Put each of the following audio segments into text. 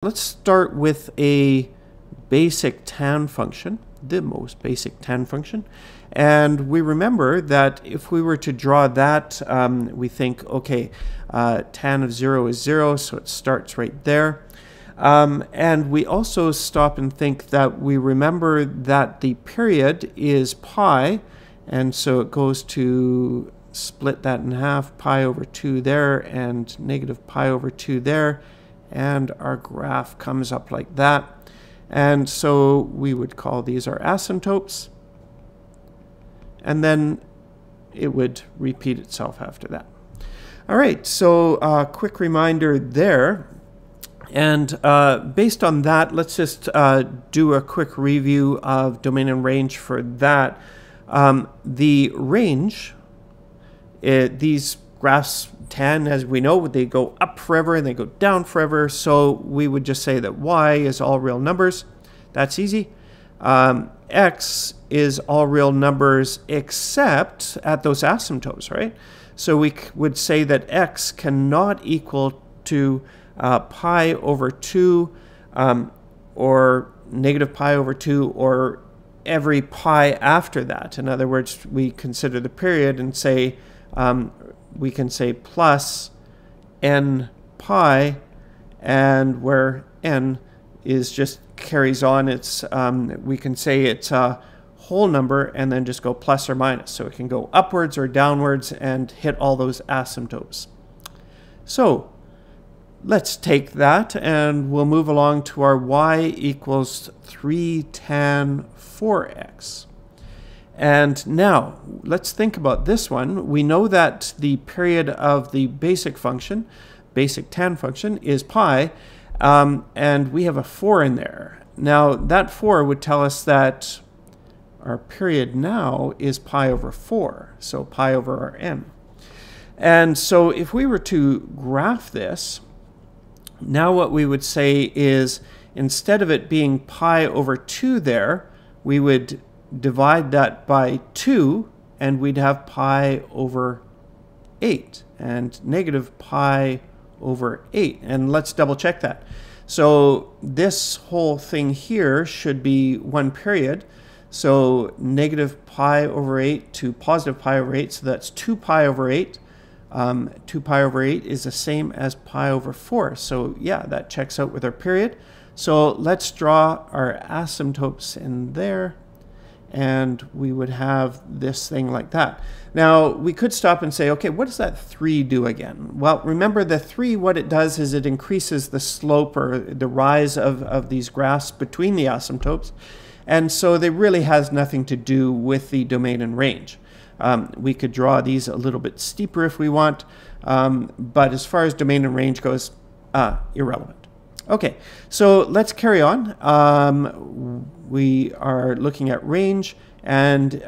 Let's start with a basic tan function, the most basic tan function. And we remember that if we were to draw that, we think, okay, tan of 0 is 0, so it starts right there. And we also stop and think that we remember that the period is pi, and so it goes to split that in half, pi over 2 there, and negative pi over 2 there. And our graph comes up like that. And so we would call these our asymptotes. And then it would repeat itself after that. All right, so a quick reminder there. And based on that, let's just do a quick review of domain and range for that. The range, these graphs tan, as we know, they go up forever and they go down forever. So we would just say that y is all real numbers. That's easy. X is all real numbers except at those asymptotes, right? So we would say that x cannot equal to pi over 2 or negative pi over 2 or every pi after that. In other words, we consider the period and say we can say plus n pi, and where n is just carries on, it's we can say it's a whole number and then just go plus or minus. So it can go upwards or downwards and hit all those asymptotes. So let's take that and we'll move along to our y equals 3 tan 4x. And now, let's think about this one. We know that the period of the basic function, basic tan function, is pi, and we have a 4 in there. Now, that 4 would tell us that our period now is pi over 4, so pi over our n. And so if we were to graph this, now what we would say is, instead of it being pi over 2 there, we would divide that by 2, and we'd have pi over 8 and negative pi over 8. And let's double check that. So this whole thing here should be one period. So negative pi over 8 to positive pi over 8, so that's 2 pi over 8. 2 pi over 8 is the same as pi over 4. So yeah, that checks out with our period. So let's draw our asymptotes in there. And we would have this thing like that. Now, we could stop and say, okay, what does that 3 do again? Well, remember the 3, what it does is it increases the slope or the rise of these graphs between the asymptotes. And so they really has nothing to do with the domain and range. We could draw these a little bit steeper if we want, but as far as domain and range goes, irrelevant. Okay, so let's carry on. We are looking at range, and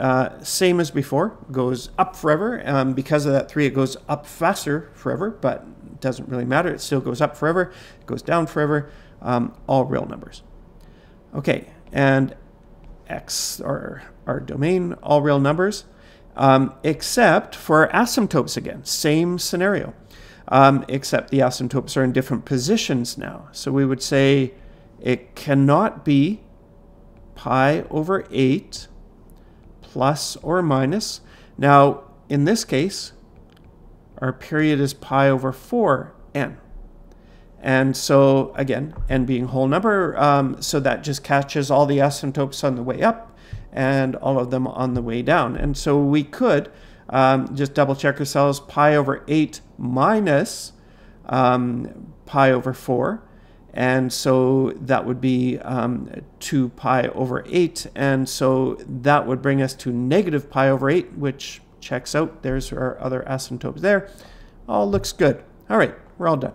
same as before, goes up forever. Because of that 3, it goes up faster forever, but it doesn't really matter. It still goes up forever. It goes down forever. All real numbers. Okay, and x are our domain, all real numbers, except for asymptotes again. Same scenario. Except the asymptotes are in different positions now. So we would say it cannot be pi over 8 plus or minus. Now, in this case, our period is pi over 4n. And so, again, n being whole number, so that just catches all the asymptotes on the way up and all of them on the way down. And so we could just double check ourselves, pi over 8 minus pi over 4. And so that would be 2 pi over 8. And so that would bring us to negative pi over 8, which checks out. There's our other asymptotes there. All looks good. All right, we're all done.